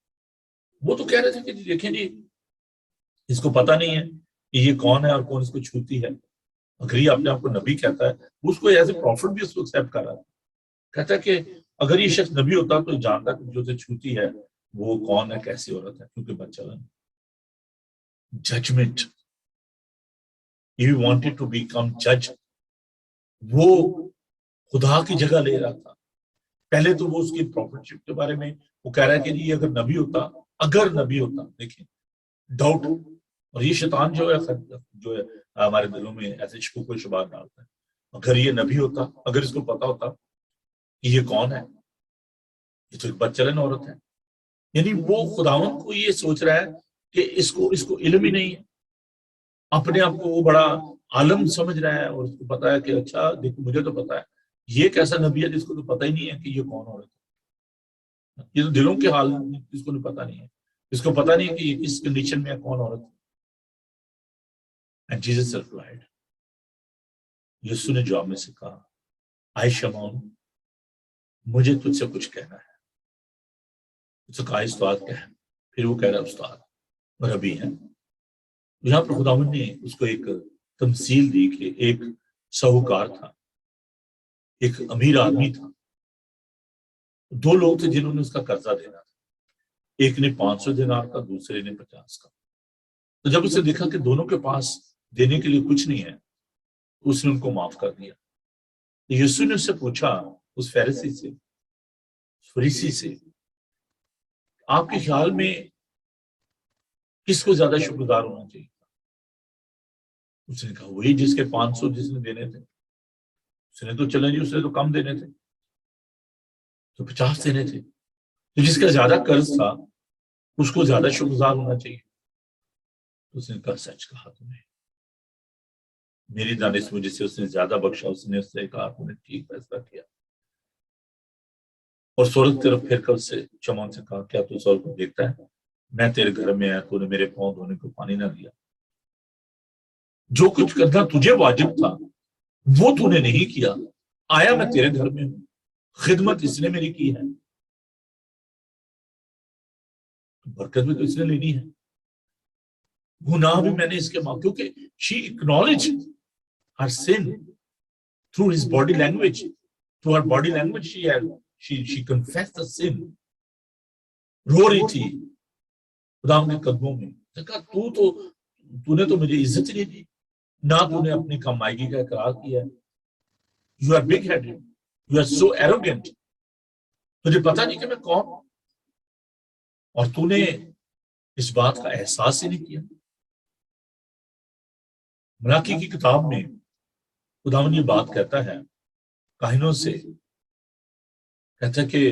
وہ تو کہہ رہے تھے کہ دیکھیں جی اس کو پتہ نہیں ہے کہ یہ کون ہے اور کون اس کو چھوتی ہے. اگر یہ اپنے آپ کو نبی کہتا ہے، اس کو ایز اے پروفٹ بھی اس کو ایکسپٹ کر رہا ہے. کہتا ہے کہ اگر یہ شخص نبی ہوتا تو جانتا کہ جو اسے چھوتی ہے وہ کون ہے، کیسی عورت ہے، کیونکہ بچہ ہے. Judgement, he wanted to become judge. وہ خدا کی جگہ لے رہا تھا. پہلے تو وہ اس کی پروفٹشپ کے بارے میں وہ کہہ رہا ہے کہ یہ اگر نبی ہوتا، دیکھیں ڈاؤٹ. اور یہ شیطان جو ہے ہمارے دلوں میں ایسے شکوک و شبہات ڈالتا ہے. اگر یہ نبی ہوتا، اگر اس کو پتا ہوتا کہ یہ کون ہے، یہ تو ایک بدچلن عورت ہے. یعنی وہ خداوند کو یہ سوچ رہا ہے کہ اس کو علم ہی نہیں ہے. اپنے آپ کو وہ بڑا عالم سمجھ رہا ہے اور اس کو پتا ہے کہ اچھا دیکھو مجھے تو پتا ہے. یہ ایک ایسا نبی ہے جس کو تو پتہ ہی نہیں ہے کہ یہ کون عورت ہے. یہ تو دلوں کے حال جس کو پتہ نہیں ہے، اس کو پتہ نہیں ہے کہ یہ کس کنڈیشن میں ہے، کون عورت ہے. And Jesus replied. یسوع نے جواب میں سے کہا، آئی شمعون، مجھے تجھ سے کچھ کہنا ہے. اس سے کہا استاد کیا ہے؟ پھر وہ کہہ رہا استاد اور ابھی ہے. یہاں پر خداوند نے اس کو ایک تمثیل دی کہ ایک ساہوکار تھا، ایک امیر آدمی تھا. دو لوگ تھے جنہوں نے اس کا قرضہ دینا تھا. ایک نے 500 دینار کا، دوسرے نے 50 کا. تو جب اسے دیکھا کہ دونوں کے پاس دینے کے لیے کچھ نہیں ہے، اس نے ان کو معاف کر دیا. یسوع نے اس سے پوچھا، اس فریسی سے، آپ کے خیال میں کس کو زیادہ شکر گزار ہونا چاہیے؟ اس نے کہا وہی جس کے 500 جس نے دینے تھے. اس نے تو چلیں جی، اس نے تو کم دینے تھے، تو 50 دینے تھے. تو جس کا زیادہ قرض تھا اس کو زیادہ شکر گزار ہونا چاہیے. اس نے کہا سچ کہا تم نے، میری دانش مجھ سے اس نے زیادہ بخشا. اس نے اس سے کہا تم نے ٹھیک فیصلہ کیا. اور سورج کی طرف پھر کر سے شمعون سے کہا، کیا تو سورج کو دیکھتا ہے؟ میں تیرے گھر میں آیا، تو نے میرے پاؤں دھونے کو پانی نہ دیا. جو کچھ کرنا تجھے واجب تھا وہ تو نے نہیں کیا. آیا میں تیرے گھر میں ہوں، خدمت اس نے میری کی ہے، برکت بھی تو اس نے لینی ہے. گناہ بھی میں نے اس کے ماں، کیونکہ she acknowledged her sin through his body language. Through her body language she confessed the sin. رو رہی تھی خدا کے قدموں میں. کہا تو نے تو مجھے عزت نہیں دی، نہ تو نے اپنی کمائیگی کا اقرار کیا. You are big headed, you are so arrogant. تجھے پتا نہیں کہ میں کون ہوں، اور تو نے اس بات کا احساس ہی نہیں کیا. ملاکی کی کتاب میں خداوند یہ بات کہتا ہے کاہنوں سے، کہتا ہے کہ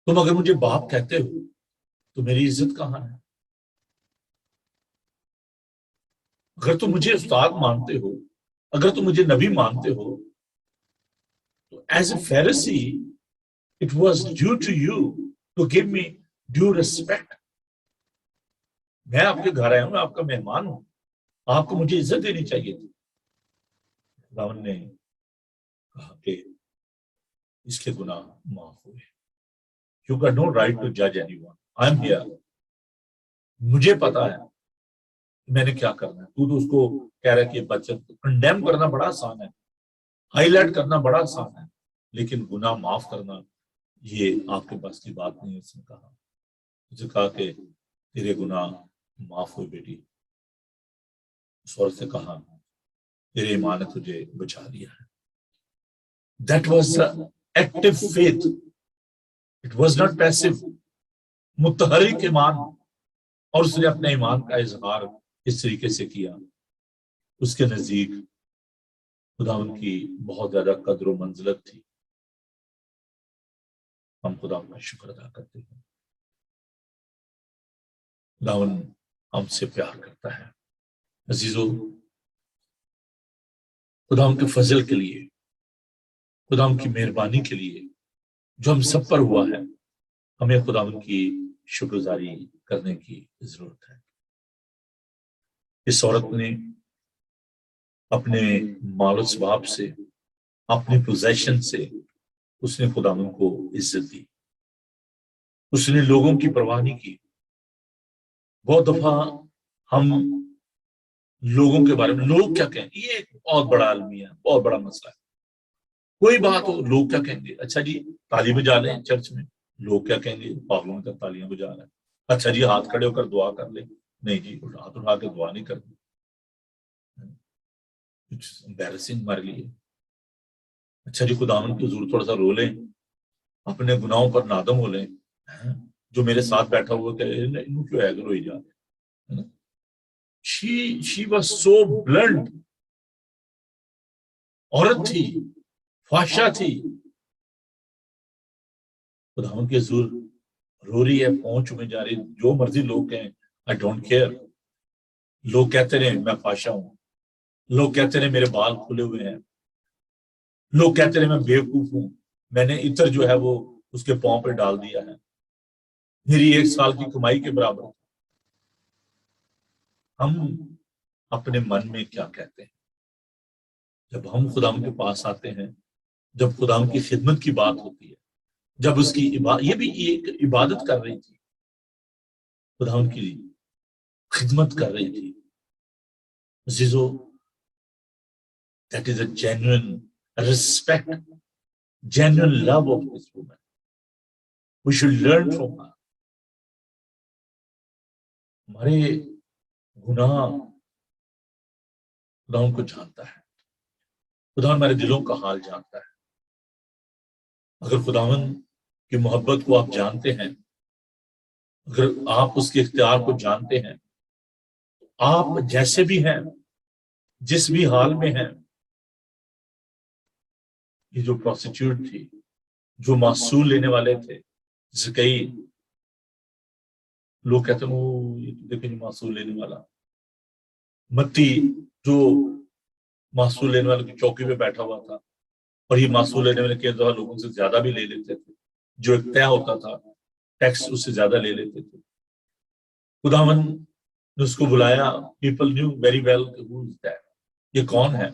تم اگر مجھے باپ کہتے ہو تو میری عزت کہاں ہے؟ اگر تم مجھے استاد مانتے ہو، اگر تم مجھے نبی مانتے ہو، تو as a Pharisee it was due to you to give me due respect. میں آپ کے گھر آیا ہوں، میں آپ کا مہمان ہوں، آپ کو مجھے عزت دینی چاہیے تھی. خداوند نے کہا کہ اس کے گناہ معاف ہوئے. You got no right to judge anyone. I'm here. مجھے پتا ہے میں نے کیا کرنا ہے. تو اس کو کہہ رہا ہے کہ بچہ کنڈیم کرنا بڑا آسان ہے، ہائی لائٹ کرنا بڑا آسان ہے، لیکن گناہ معاف کرنا یہ آپ کے پاس کی بات نہیں. اس نے کہا، اسے کہا کہ تیرے گناہ معاف ہوئے بیٹی. اس عورت سے کہا تیرے ایمان نے تجھے بچا لیا ہے. That was active faith. It was not passive. متحرک ایمان. اور اس نے اپنے ایمان کا اظہار اس طریقے سے کیا. اس کے نزدیک خداوند کی بہت زیادہ قدر و منزلت تھی. ہم خدا کا شکر ادا کرتے ہیں. خداوند ہم سے پیار کرتا ہے. عزیزو، خداوند کے فضل کے لیے، خداوند کی مہربانی کے لیے جو ہم سب پر ہوا ہے، ہمیں خداوند کی شکر گزاری کرنے کی ضرورت ہے. اس عورت نے اپنے مال و ثواب سے، اپنے پوزیشن سے اس نے خداوند کو عزت دی. اس نے لوگوں کی پرواہ نہیں کی. بہت دفعہ ہم لوگوں کے بارے میں لوگ کیا کہیں، یہ ایک بہت بڑا المیہ ہے، بہت بڑا مسئلہ ہے. کوئی بات ہو، لوگ کیا کہیں گے. اچھا جی تالی بجا لیں چرچ میں، لوگ کیا کہیں گے، پاگلوں میں تالیاں بجا رہے ہیں. اچھا جی ہاتھ کھڑے ہو کر دعا کر لیں، نہیں جی ہاتھ اٹھا کے دعا نہیں کرتے. امبیرسنگ ہمارے لیے. اچھا جی خداوند کی حضور تھوڑا سا رو لیں، اپنے گناہوں پر نادم ہو لیں. جو میرے ساتھ بیٹھا ہوا کہ انہوں کیوں ہے روئی جا رہے. She was so blunt. عورت تھی، فحشہ تھی. خداوند کی حضور رو رہی ہے، پہنچ میں جا رہی، جو مرضی لوگ کہیں I don't care. لوگ کہتے رہے میں فحشہ ہوں، لوگ کہتے رہے میرے بال کھلے ہوئے ہیں، لوگ کہتے رہے میں بیوقوف ہوں، میں نے عطر جو ہے وہ اس کے پاؤں پہ ڈال دیا ہے، میری 1 سال کی کمائی کے برابر. ہم اپنے من میں کیا کہتے ہیں جب ہم خداوند کے پاس آتے ہیں، جب خداوند کی خدمت کی بات ہوتی ہے، جب اس کی یہ بھی ایک عبادت کر رہی تھی، خداوند کی خدمت کر رہی تھی. عزیزو، that is a genuine respect, genuine love of this woman. We should learn from her. ہمارے گناہ خداوند کو جانتا ہے. خداوند ہمارے دلوں کا حال جانتا ہے. اگر خداوند کی محبت کو آپ جانتے ہیں، اگر آپ اس کے اختیار کو جانتے ہیں، آپ جیسے بھی ہیں، جس بھی حال میں ہیں. یہ جو پروسٹیٹیوٹ تھی، جو معصول لینے والے تھے، جسے کئی لوگ کہتے ہیں وہ یہ تو دیکھیں معصول لینے والا. متی جو معصول لینے والے کی چوکی پہ بیٹھا ہوا تھا، اور یہ معصول لینے والے کئی دفعہ لوگوں سے زیادہ بھی لے لیتے تھے، جو ایک طے ہوتا تھا ٹیکس اس سے زیادہ لے لیتے تھے. خداوند نے اس کو بلایا. پیپل نیو ویری ویل یہ کون ہے.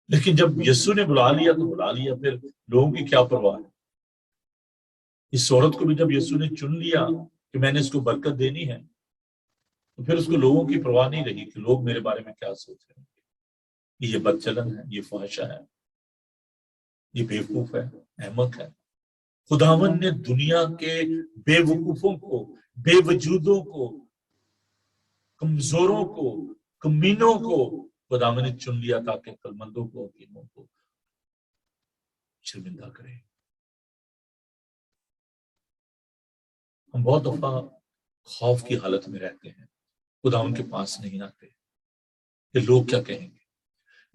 لیکن جب یسوع نے بلا لیا تو بلا لیا، پھر لوگوں کی کیا پرواہ ہے. اس عورت کو بھی جب یسوع نے چن لیا کہ میں نے اس کو برکت دینی ہے، تو پھر اس کو لوگوں کی پرواہ نہیں رہی کہ لوگ میرے بارے میں کیا سوچ رہے ہیں. یہ بدچلن ہے، یہ فحشہ ہے، یہ بیوقوف ہے، احمق ہے. خداوند نے دنیا کے بے وقوفوں کو، بے وجودوں کو، کمزوروں کو، کمینوں کو خداوند نے چن لیا تاکہ عقلمندوں کو، حکیموں کو شرمندہ کرے. ہم بہت دفعہ خوف کی حالت میں رہتے ہیں. خدا ان کے پاس نہیں آتے کہ لوگ کیا کہیں گے.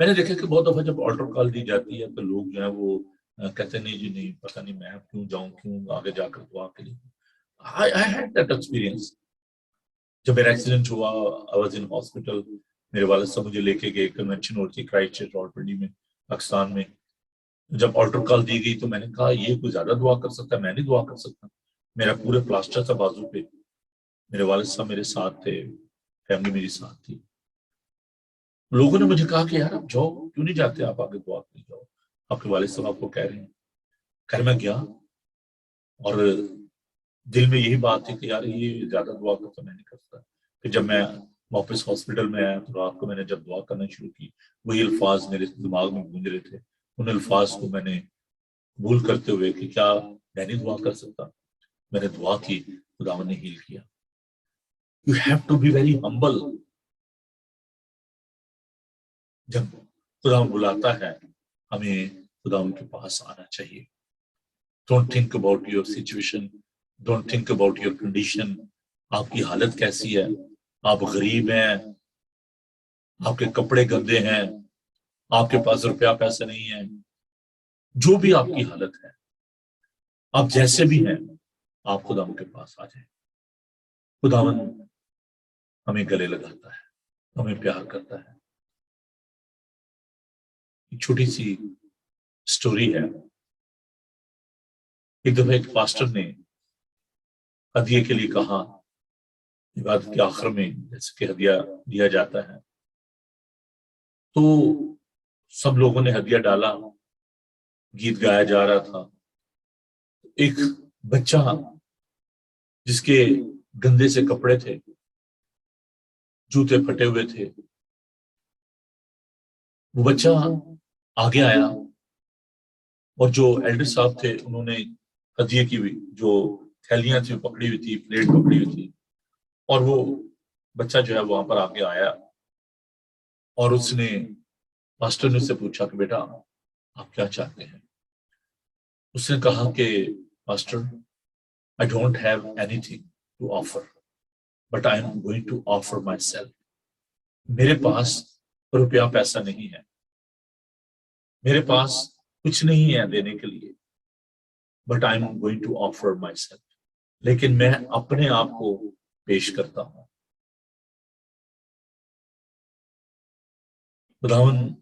میں نے دیکھا کہ بہت دفعہ جب آلٹر کال دی جاتی ہے تو لوگ جو ہے وہ کہتے نہیں جی نہیں پتہ نہیں میں کیوں جاؤں, کیوں آگے جا کر دعا کے لیے. I had that experience. جب میرا ایکسیڈنٹ ہوا I was in hospital, میرے والد صاحب مجھے لے کے گئے, کنونشن ہوتی ہے کرائسٹ چرچ راولپنڈی میں پاکستان میں. جب آلٹر کال دی گئی تو میں نے کہا یہ کوئی زیادہ دعا کر سکتا ہے, میں نہیں دعا کر سکتا. میرا پورے پلاسٹر تھا بازو پہ, میرے والد صاحب میرے ساتھ تھے, فیملی میری ساتھ تھی. لوگوں نے مجھے کہا کہ یار آپ جاؤ, کیوں نہیں جاتے آپ آگے دعا کے جاؤ, آپ کے والد صاحب آپ کو کہہ رہے ہیں. خیر میں گیا اور دل میں یہی بات تھی کہ یار یہ زیادہ دعا کرتا میں نہیں کرتا. پھر جب میں واپس ہاسپٹل میں آیا تو رات کو میں نے جب دعا کرنا شروع کی, وہی الفاظ میرے دماغ میں گونج رہے تھے. ان الفاظ کو میں نے قبول کرتے ہوئے کہ کیا میں نہیں دعا کر سکتا, میں نے دعا کی, خداوند نے ہیل کیا. You have to be very humble. جب خداوند بلاتا ہے ہمیں خداوند کے پاس آنا چاہیے. Don't think about your situation, don't think about your condition. آپ کی حالت کیسی ہے, آپ غریب ہیں, آپ کے کپڑے گندے ہیں, آپ کے پاس روپیہ پیسے نہیں ہیں, جو بھی آپ کی حالت ہے, آپ جیسے بھی ہیں, آپ خداوند کے پاس آ جائیں. خداوند ہمیں گلے لگاتا ہے, ہمیں پیار کرتا ہے. ایک چھوٹی سی سٹوری ہے. ایک دفعہ ایک پاسٹر نے ہدیے کے لیے کہا, عبادت کے آخر میں جیسے کہ ہدیہ دیا جاتا ہے, تو سب لوگوں نے ہدیہ ڈالا, گیت گایا جا رہا تھا. ایک بچہ جس کے گندے سے کپڑے تھے, جوتے پھٹے ہوئے تھے, وہ بچہ آگے آیا اور جو ایلڈر صاحب تھے انہوں نے ہدیے کی جو تھیلیاں تھیں پکڑی ہوئی تھی, پلیٹ پکڑی ہوئی تھی, اور وہ بچہ جو ہے وہاں پر آگے آیا اور اس نے ماسٹر نے اس سے پوچھا کہ بیٹا آپ کیا چاہتے ہیں. اس نے کہا کہ master I don't have anything to offer, but I am going to offer myself. میرے پاس روپیہ پیسہ نہیں ہے, میرے پاس کچھ نہیں ہے دینے کے لیے, but I am going to offer myself. لیکن میں اپنے آپ کو پیش کرتا ہوں. خداوند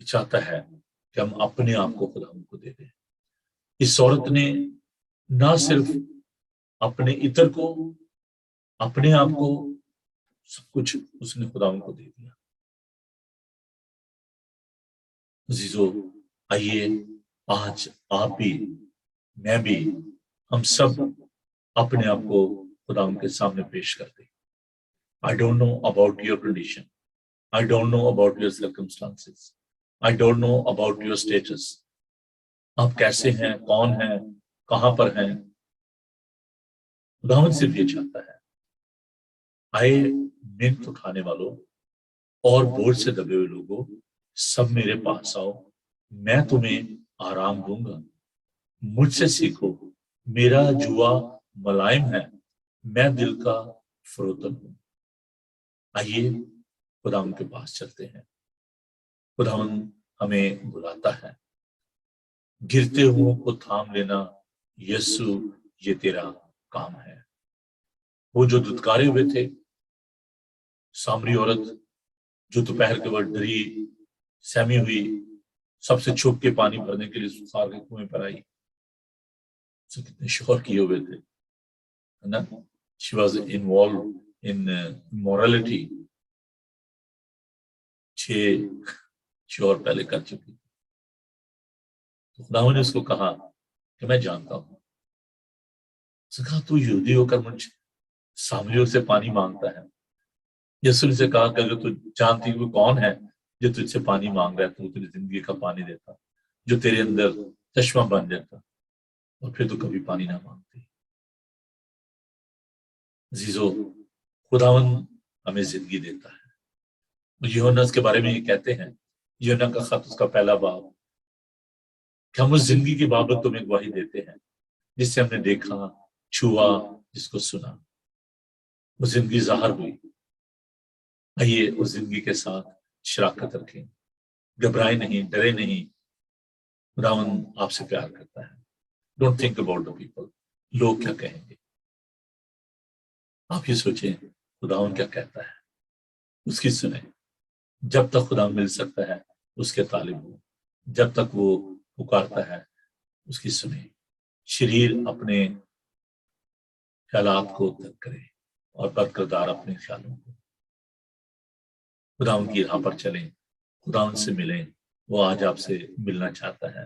چاہتا ہے کہ ہم اپنے آپ کو خداوند کو دے دیں. اس عورت نے نہ صرف اپنے عطر کو, اپنے آپ کو, سب کچھ اس نے خداوند کو دے دیا. عزیزو آئیے آج آپ بھی, میں بھی, ہم سب اپنے آپ کو خداوند کے سامنے پیش کر دیں. I don't know about your condition. I don't know about your circumstances. I don't know about your status. آپ کیسے ہیں, کون ہیں, کہاں پر ہیں. خداوند صرف یہ چاہتا ہے, آئے منت اٹھانے والوں اور بوجھ سے دبے ہوئے لوگوں, سب میرے پاس آؤ, میں تمہیں آرام دوں گا. مجھ سے سیکھو, میرا جوا ملائم ہے, میں دل کا فروتن ہوں. آئیے خداوند کے پاس چلتے ہیں. خداوند ہمیں بلاتا ہے. گرتے ہوں کو تھام لینا, یسو یہ تیرا کام ہے. وہ جو دھتکارے ہوئے تھے, سامری عورت جو دوپہر کے وقت ڈری سہمی ہوئی, سب سے چھپ کے پانی بھرنے کے لیے سکھار کے کنویں پر آئی. اسے کتنے شوہر کیے ہوئے تھے نا. She was involved in morality. 6 شوہر پہلے کر چکی. تو خداوند نے اس کو کہا کہ میں جانتا ہوں. اس نے کہا تو یہودی ہو کر مجھ سامریوں سے پانی مانگتا ہے. یسوع نے سے کہا کہ اگر تو جانتی وہ کون ہے جو تجھ سے پانی مانگ رہا ہے, تو تیری زندگی کا پانی دیتا, جو تیرے اندر چشمہ بن جاتا, اور پھر تو کبھی پانی نہ مانگتی. عزیزو خداوند ہمیں زندگی دیتا ہے. یوحنا اس کے بارے میں یہ کہتے ہیں, یوحنا کا خط اس کا پہلا باب, کہ ہم اس زندگی کی بابت تمہیں گواہی دیتے ہیں جس سے ہم نے دیکھا, چھوا, جس کو سنا. وہ زندگی ظاہر ہوئی. آئیے اس زندگی کے ساتھ شراکت رکھیں، گھبرائے نہیں، ڈرے نہیں. خداوند آپ سے پیار کرتا ہے. Don't think about the people, لوگ کیا کہیں گے. آپ یہ سوچیں خداوند کیا کہتا ہے، اس کی سنیں. جب تک خدا مل سکتا ہے اس کے طالب ہو، جب تک وہ پکارتا ہے اس کی سنیں. شریر اپنے خیالات کو ترک کرے اور بد کردار اپنے خیالوں کو. خداوند کی راہ پر چلیں، خداوند سے ملیں. وہ آج آپ سے ملنا چاہتا ہے،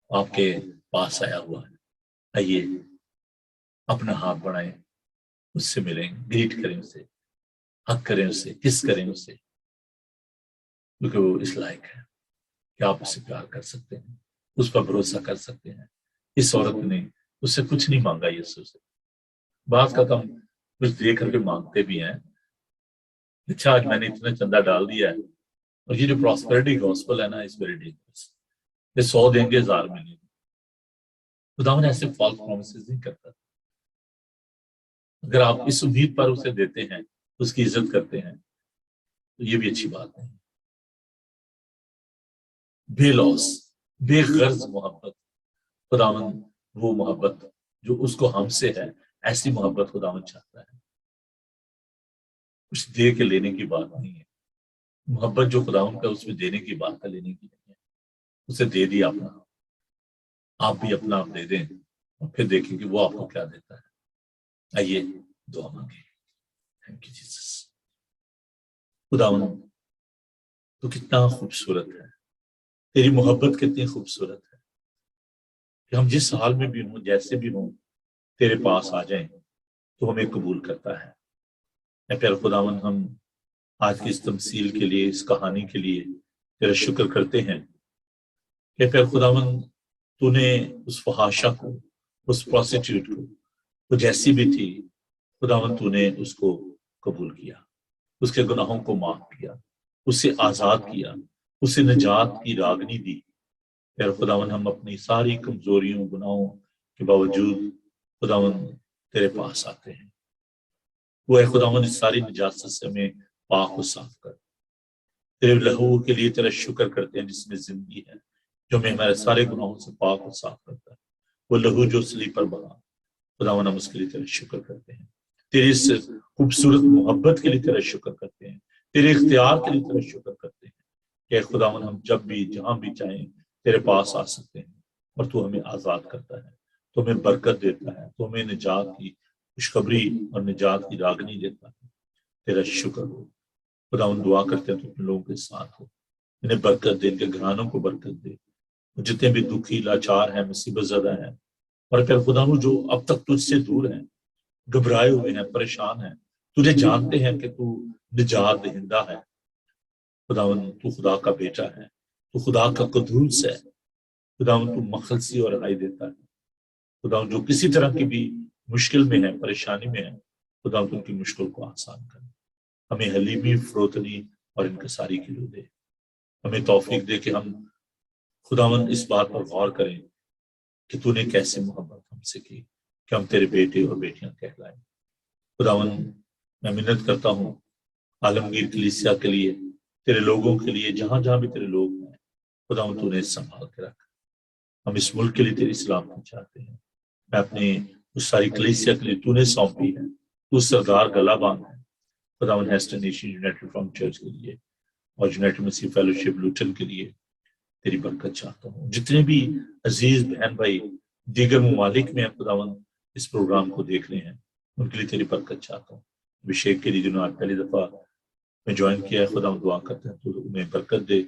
آپ کے پاس آیا ہوا ہے. آئیے اپنا ہاتھ بڑھائیں، اس سے ملیں، گریٹ کریں اسے، حق کریں اسے، کس کریں اسے، کیونکہ وہ اس لائق ہے کہ آپ اسے پیار کر سکتے ہیں، اس پر بھروسہ کر سکتے ہیں. اس عورت نے اس سے کچھ نہیں مانگا یسوع سے. بعض کا ہم کچھ دے کر کے مانگتے بھی ہیں. اچھا آج میں نے اتنا چندہ ڈال دیا ہے. اور یہ جو پراسپیرٹی گاسپل ہے نا، اس ویری ڈینجرس. یہ 100 دیں گے 1000 ملیں گے. خداوند ایسے فالس پرومسز نہیں کرتا. اگر آپ اس امید پر اسے دیتے ہیں، اس کی عزت کرتے ہیں، تو یہ بھی اچھی بات ہے. بے لوس، بے غرض محبت. خداوند وہ محبت جو اس کو ہم سے ہے، ایسی محبت خداوند چاہتا ہے. کچھ دے کے لینے کی بات نہیں ہے. محبت جو خداوند کا اس میں دینے کی بات ہے، لینے کی نہیں ہے. اسے دے دیا اپنا، آپ بھی اپنا آپ دے دیں اور پھر دیکھیں کہ وہ آپ کو کیا دیتا ہے. آئیے دعا مانگیں. Thank you Jesus. خداوند تو کتنا خوبصورت ہے، تیری محبت کتنی خوبصورت ہے کہ ہم جس حال میں بھی ہوں، جیسے بھی ہوں، تیرے پاس آ جائیں تو ہمیں قبول کرتا ہے. اے پیارے خداوند، ہم آج کی اس تمثیل کے لیے، اس کہانی کے لیے تیرا شکر کرتے ہیں کہ پیارے خداوند تو نے اس فحاشہ کو، اس پروسٹیٹیوٹ کو، وہ جیسی بھی تھی، خداوند تو نے اس کو قبول کیا، اس کے گناہوں کو معاف کیا، اسے آزاد کیا، اسے نجات کی راگنی دی. پھر خداوند ہم اپنی ساری کمزوریوں، گناہوں کے باوجود خداوند تیرے پاس آتے ہیں. وہ اے خداوند اس ساری نجاست سے ہمیں پاک و صاف کر. تیرے لہو کے لیے تیرا شکر کرتے ہیں جس میں زندگی ہے، جو ہمیں ہمارے سارے گناہوں سے پاک و صاف کرتا ہے. وہ لہو جو صلیب پر بہا، خداوند ہم اس کے لیے تیرا شکر کرتے ہیں. تیری اس خوبصورت محبت کے لیے تیرا شکر کرتے ہیں. تیرے اختیار کے لیے تیرا شکر کرتے ہیں کہ خداوند ہم جب بھی جہاں بھی چاہیں تیرے پاس آ سکتے ہیں، اور تو ہمیں آزاد کرتا ہے، تو ہمیں برکت دیتا ہے، تو ہمیں نجات کی خوشخبری اور نجات کی راگنی دیتا ہے. تیرا شکر ہو. خداوند دعا کرتے ہیں تو اپنے لوگوں کے ساتھ ہو، انہیں برکت دے، ان کے گھرانوں کو برکت دے. جتنے بھی دکھی، لاچار ہیں، مصیبت زدہ ہیں، اور پھر خداوند جو اب تک تجھ سے دور ہیں، گھبرائے ہوئے ہیں، پریشان ہیں، تجھے جانتے ہیں کہ تو نجات دہندہ ہے. خداوند تو خدا کا بیٹا ہے، تو خدا کا قدوس ہے. خداوند تو مخلصی اور رہائی دیتا ہے. خداوند جو کسی طرح کی بھی مشکل میں ہے، پریشانی میں ہے، خداوند ان کی مشکل کو آسان کر. ہمیں حلیمی، فروتنی اور انکساری کی لو دے. ہمیں توفیق دے کہ ہم خداوند اس بات پر غور کریں کہ تو نے کیسے محبت ہم سے کی کہ ہم تیرے بیٹے اور بیٹیاں کہلائیں. خداوند میں منت کرتا ہوں عالمگیر کلیسیا کے لیے، تیرے لوگوں کے لیے، جہاں جہاں بھی تیرے لوگ ہیں، خداوند تو نے سنبھال کے رکھ. ہم اس ملک کے لیے تیری سلامتی چاہتے ہیں. میں اپنی اس ساری کلیسیا کے لیے تو نے سونپی ہے. تو سردار گلا باندھ ہے خداوند ہیسٹن نیشن یونائٹڈ فرام چرچ کے لیے اور یونائٹڈ مسیح فیلوشپ لوٹن کے لیے تیری برکت چاہتا ہوں. جتنے بھی عزیز بہن بھائی دیگر ممالک میں خداوند اس پروگرام کو دیکھ رہے ہیں، ان کے لیے تیری برکت چاہتا ہوں. ابھیشیک کے لیے جنہوں نے پہلی دفعہ میں جوائن کیا ہے، خداوند دعا کرتے ہیں تو انہیں برکت دے.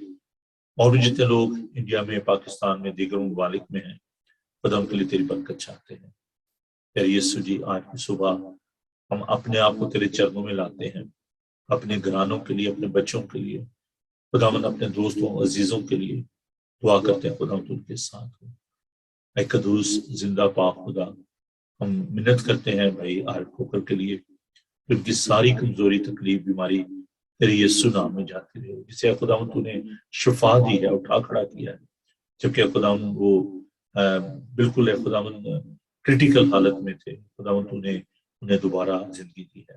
اور بھی جتنے لوگ انڈیا میں، پاکستان میں، دیگر ممالک میں ہیں، خداوند کے لیے تیری برکت چاہتے ہیں. پیارے یسوع جی، آج کی صبح ہم اپنے آپ کو تیرے چرنوں میں لاتے ہیں، اپنے گھرانوں کے لیے، اپنے بچوں کے لیے، خداوند اپنے دوستوں عزیزوں کے لیے دعا کرتے ہیں. خداوند ان کے ساتھ ہو. اے قدوس زندہ پاک خدا، ہم منت کرتے ہیں بھائی عارف کوکر کے لیے، ان کی ساری کمزوری، تکلیف، بیماری تیرے یسوع نام میں جاتی رہے. جسے خداوند تو نے شفا دی ہے، اٹھا کھڑا کیا ہے، جبکہ خداوند وہ بالکل خداوند کرٹیکل حالت میں تھے. خداوند تو نے انہیں دوبارہ زندگی دی ہے.